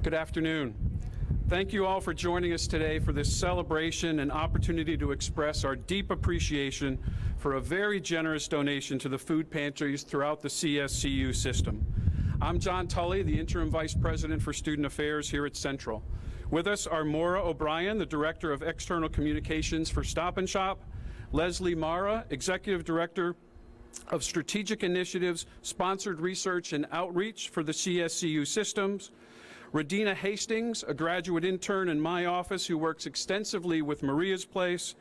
Good afternoon. Thank you all for joining us today for this celebration and opportunity to express our deep appreciation for a very generous donation to the food pantries throughout the CSCU system. I'm John Tully, the Interim Vice President for Student Affairs here at Central. With us are Maura O'Brien, the Director of External Communications for Stop and Shop, Leslie Mara, Executive Director of Strategic Initiatives, Sponsored Research and Outreach for the CSCU systems, Redeena Hastings, a graduate intern in my office who works extensively with Maria's Place.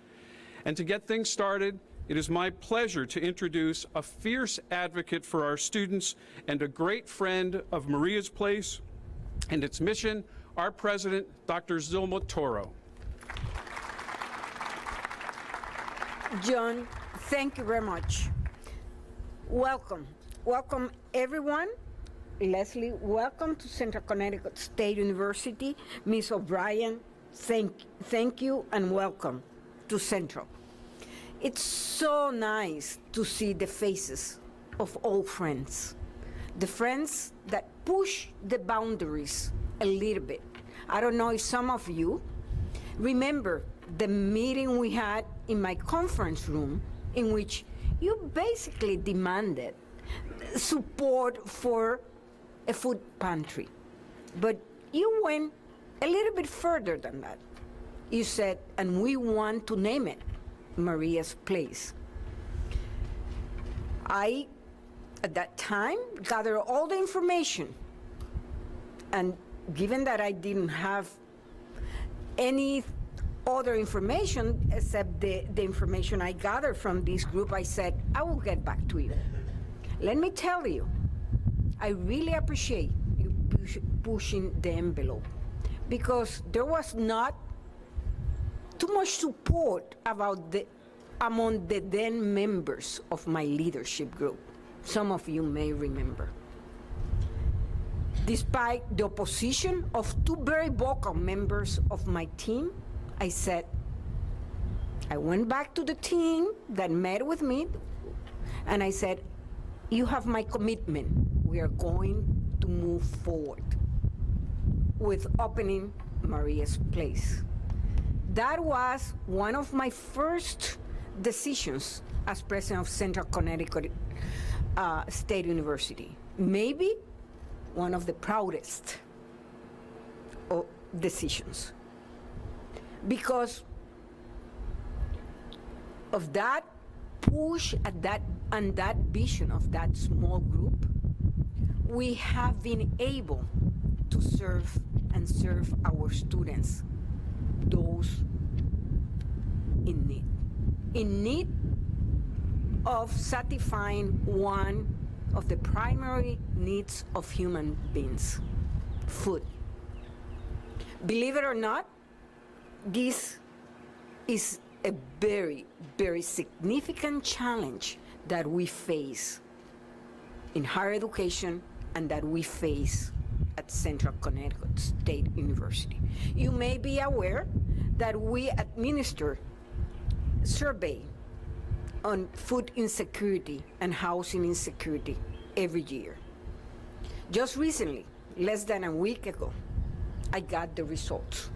And to get things started, it is my pleasure to introduce a fierce advocate for our students and a great friend of Maria's Place and its mission, our president, Dr. Zilma Toro. John, thank you very much. Welcome. Welcome, everyone. Leslie, welcome to Central Connecticut State University. Ms. O'Brien, thank you and welcome to Central. It's so nice to see the faces of old friends, the friends that push the boundaries a little bit. I don't know if some of you remember the meeting we had in my conference room in which you basically demanded support for a food pantry. But you went a little bit further than that. You said, and we want to name it Maria's Place. I, at that time, gathered all the information. And given that I didn't have any other information except the information I gathered from this group, I said, I will get back to you. Let me tell you, I really appreciate you pushing the envelope because there was not too much support among the then members of my leadership group. Some of you may remember. Despite the opposition of two very vocal members of my team, I said, I went back to the team that met with me, and I said, you have my commitment. We are going to move forward with opening Maria's Place. That was one of my first decisions as president of Central Connecticut State University. Maybe one of the proudest decisions. Because of that push and that vision of that small group, we have been able to serve our students, those in need of satisfying one of the primary needs of human beings, food. Believe it or not, this is a very, very significant challenge that we face in higher education and that we face at Central Connecticut State University. You may be aware that we administer survey on food insecurity and housing insecurity every year. Just recently, less than a week ago, I got the results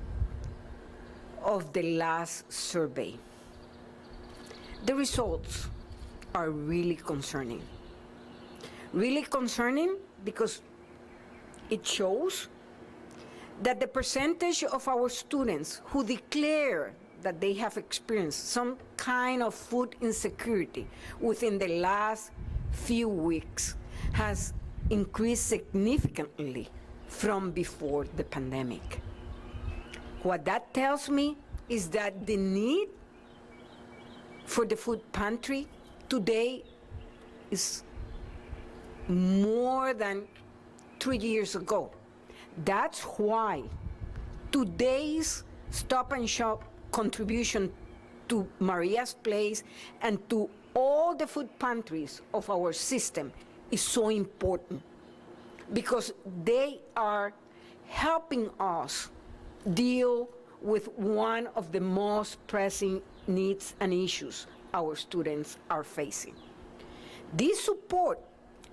of the last survey. The results are really concerning. Really concerning because it shows that the percentage of our students who declare that they have experienced some kind of food insecurity within the last few weeks has increased significantly from before the pandemic. What that tells me is that the need for the food pantry today is more than 3 years ago. That's why today's Stop and Shop contribution to Maria's Place and to all the food pantries of our system is so important, because they are helping us deal with one of the most pressing needs and issues our students are facing. This support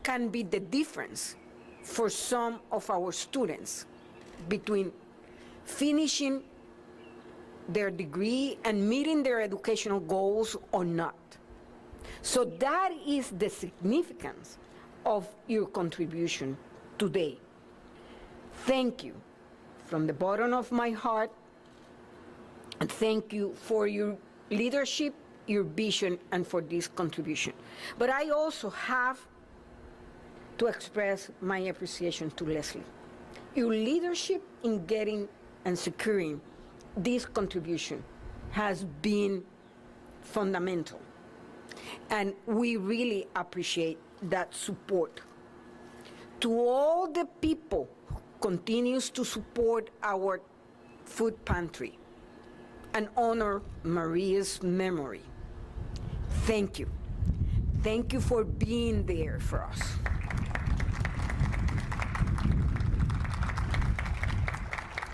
can be the difference for some of our students between finishing their degree and meeting their educational goals or not. So that is the significance of your contribution today. Thank you from the bottom of my heart, and thank you for your leadership, your vision, and for this contribution. But I also have to express my appreciation to Leslie. Your leadership in getting and securing this contribution has been fundamental, and we really appreciate that support. To all the people who continues to support our food pantry and honor Maria's memory, thank you. Thank you for being there for us.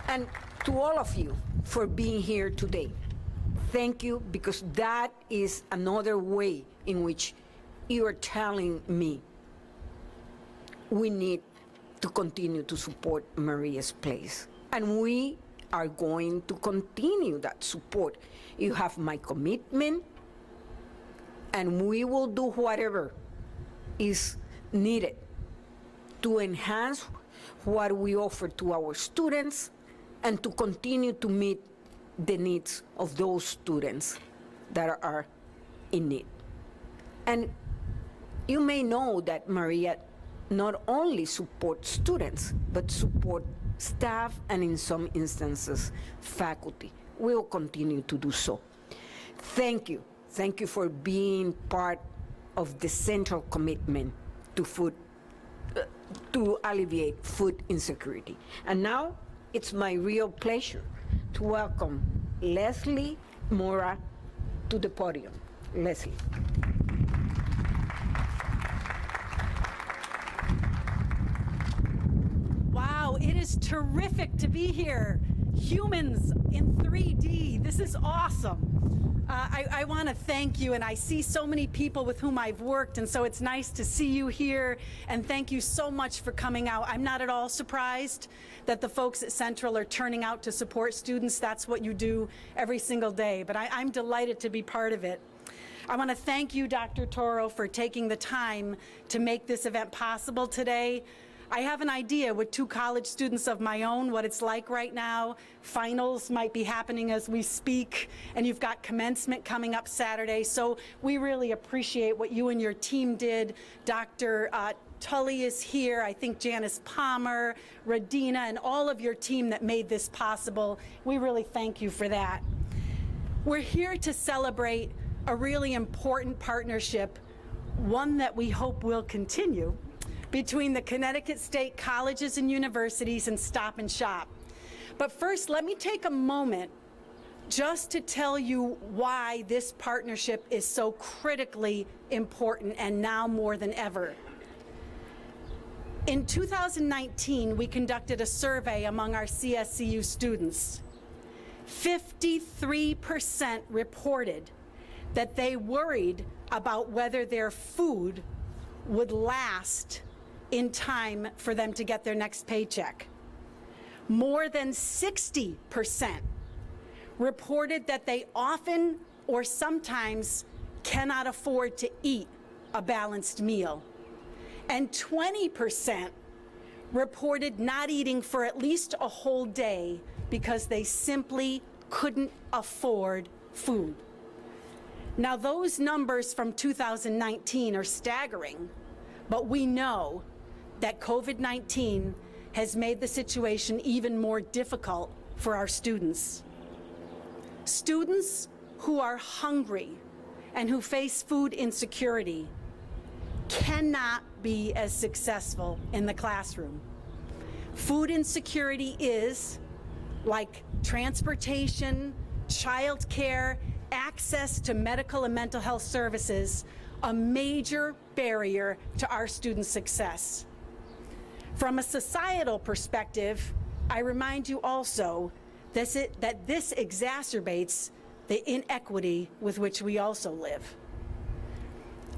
And to all of you for being here today, thank you, because that is another way in which you are telling me we need to continue to support Maria's place. And we are going to continue that support. You have my commitment, and we will do whatever is needed to enhance what we offer to our students and to continue to meet the needs of those students that are in need. And you may know that Maria not only supports students, but support staff and in some instances, faculty. We will continue to do so. Thank you. Thank you for being part of the central commitment to food, to alleviate food insecurity. And now, it's my real pleasure to welcome Leslie Maura to the podium. Leslie. Wow, it is terrific to be here. Humans in 3D, this is awesome. I want to thank you, and I see so many people with whom I've worked, and so it's nice to see you here, and thank you so much for coming out. I'm not at all surprised that the folks at Central are turning out to support students. That's what you do every single day, but I'm delighted to be part of it. I want to thank you, Dr. Toro, for taking the time to make this event possible today. I have an idea with 2 college students of my own what it's like right now. Finals might be happening as we speak, and you've got commencement coming up Saturday. So we really appreciate what you and your team did. Dr. Tully is here. I think Janice Palmer, Redeena, and all of your team that made this possible. We really thank you for that. We're here to celebrate a really important partnership, one that we hope will continue, between the Connecticut State Colleges and Universities and Stop and Shop. But first, let me take a moment just to tell you why this partnership is so critically important, and now more than ever. In 2019, we conducted a survey among our CSCU students. 53% reported that they worried about whether their food would last in time for them to get their next paycheck. More than 60% reported that they often or sometimes cannot afford to eat a balanced meal. And 20% reported not eating for at least a whole day because they simply couldn't afford food. Now, those numbers from 2019 are staggering, but we know that COVID-19 has made the situation even more difficult for our students. Students who are hungry and who face food insecurity cannot be as successful in the classroom. Food insecurity is, like transportation, childcare, access to medical and mental health services, a major barrier to our students' success. From a societal perspective, I remind you also that this exacerbates the inequity with which we also live.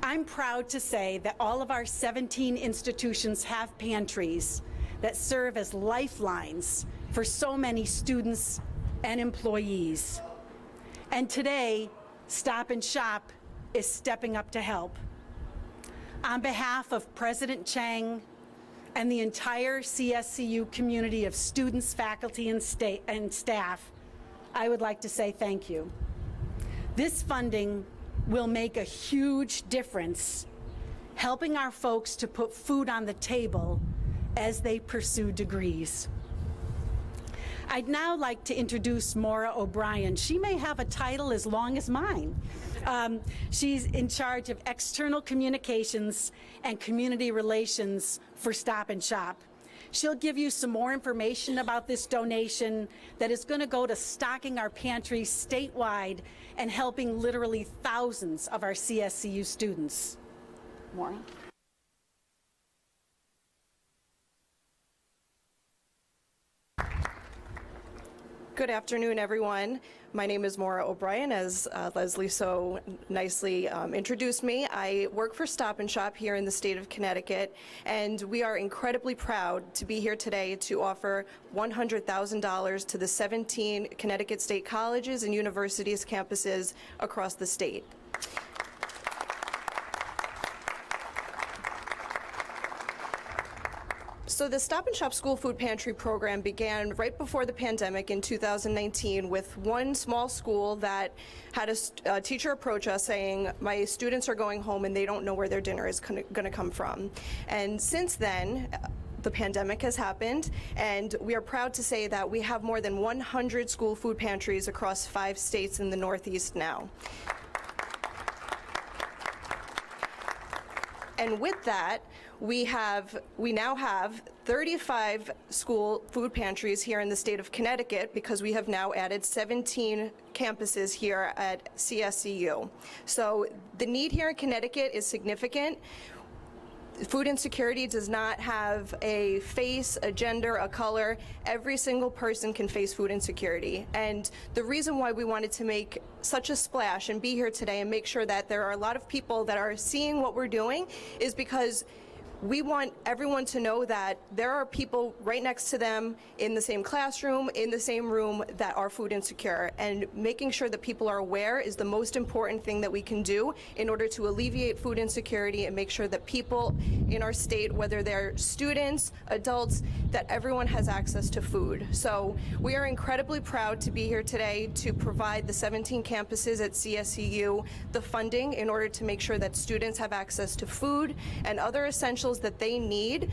I'm proud to say that all of our 17 institutions have pantries that serve as lifelines for so many students and employees. And today, Stop and Shop is stepping up to help. On behalf of President Chang and the entire CSCU community of students, faculty, and staff, I would like to say thank you. This funding will make a huge difference, helping our folks to put food on the table as they pursue degrees. I'd now like to introduce Maura O'Brien. She may have a title as long as mine. She's in charge of external communications and community relations for Stop and Shop. She'll give you some more information about this donation that is going to go to stocking our pantries statewide and helping literally thousands of our CSCU students. Maura? Good afternoon, everyone. My name is Maura O'Brien, as Leslie so nicely introduced me. I work for Stop and Shop here in the state of Connecticut, and we are incredibly proud to be here today to offer $100,000 to the 17 Connecticut state colleges and universities campuses across the state. So the Stop and Shop School Food Pantry program began right before the pandemic in 2019 with one small school that had a teacher approach us saying, my students are going home and they don't know where their dinner is going to come from. And since then, the pandemic has happened, and we are proud to say that we have more than 100 school food pantries across 5 states in the Northeast now. And with that, we now have 35 school food pantries here in the state of Connecticut because we have now added 17 campuses here at CSCU. So the need here in Connecticut is significant. Food insecurity does not have a face, a gender, a color. Every single person can face food insecurity. And the reason why we wanted to make such a splash and be here today and make sure that there are a lot of people that are seeing what we're doing is because we want everyone to know that there are people right next to them in the same classroom, in the same room, that are food insecure. And making sure that people are aware is the most important thing that we can do in order to alleviate food insecurity and make sure that people in our state, whether they're students, adults, that everyone has access to food. So we are incredibly proud to be here today to provide the 17 campuses at CSCU the funding in order to make sure that students have access to food and other essentials that they need,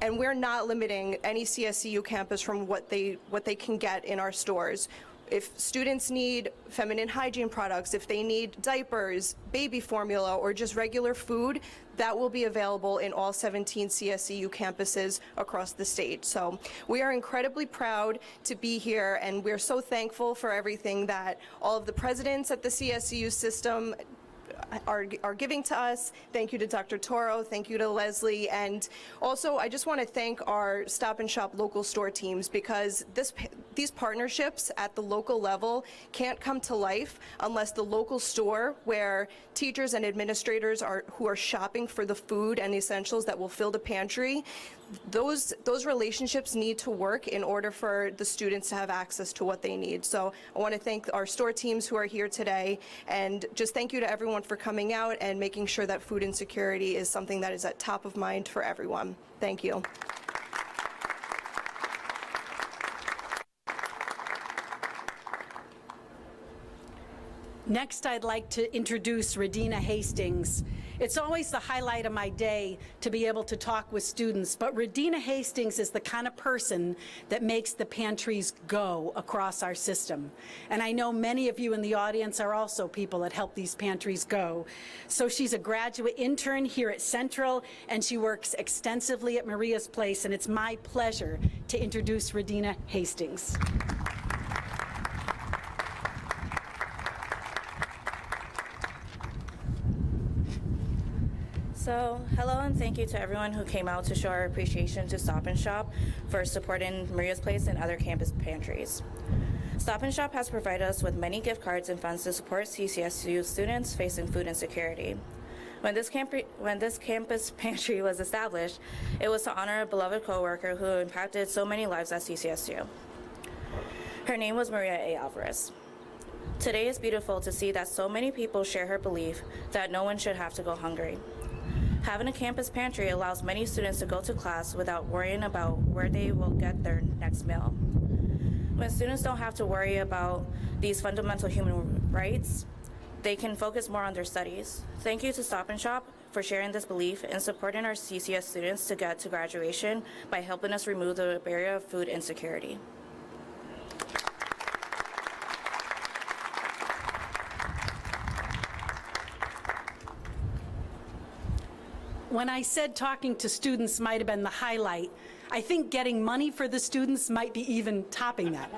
and we're not limiting any CSCU campus from what they can get in our stores. If students need feminine hygiene products, if they need diapers, baby formula, or just regular food, that will be available in all 17 CSCU campuses across the state. So we are incredibly proud to be here, and we're so thankful for everything that all of the presidents at the CSCU system are giving to us. Thank you to Dr. Toro, thank you to Leslie, and also I just want to thank our Stop and Shop local store teams, because these partnerships at the local level can't come to life unless the local store, where teachers and administrators who are shopping for the food and essentials that will fill the pantry, those relationships need to work in order for the students to have access to what they need. So I want to thank our store teams who are here today, and just thank you to everyone for coming out and making sure that food insecurity is something that is at top of mind for everyone. Thank you. Next, I'd like to introduce Redeena Hastings. It's always the highlight of my day to be able to talk with students, but Redeena Hastings is the kind of person that makes the pantries go across our system. And I know many of you in the audience are also people that help these pantries go. So she's a graduate intern here at Central, and she works extensively at Maria's Place, and it's my pleasure to introduce Redeena Hastings. So, hello and thank you to everyone who came out to show our appreciation to Stop and Shop for supporting Maria's Place and other campus pantries. Stop and Shop has provided us with many gift cards and funds to support CCSU students facing food insecurity. When this campus pantry was established, it was to honor a beloved coworker who impacted so many lives at CCSU. Her name was Maria A. Alvarez. Today is beautiful to see that so many people share her belief that no one should have to go hungry. Having a campus pantry allows many students to go to class without worrying about where they will get their next meal. When students don't have to worry about these fundamental human rights, they can focus more on their studies. Thank you to Stop and Shop for sharing this belief and supporting our CCS students to get to graduation by helping us remove the barrier of food insecurity. When I said talking to students might have been the highlight, I think getting money for the students might be even topping that.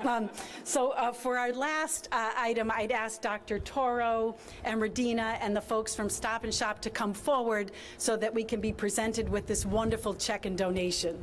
For our last item, I'd ask Dr. Toro and Redeena and the folks from Stop and Shop to come forward so that we can be presented with this wonderful check and donation.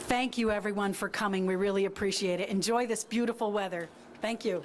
Thank you, everyone, for coming. We really appreciate it. Enjoy this beautiful weather. Thank you.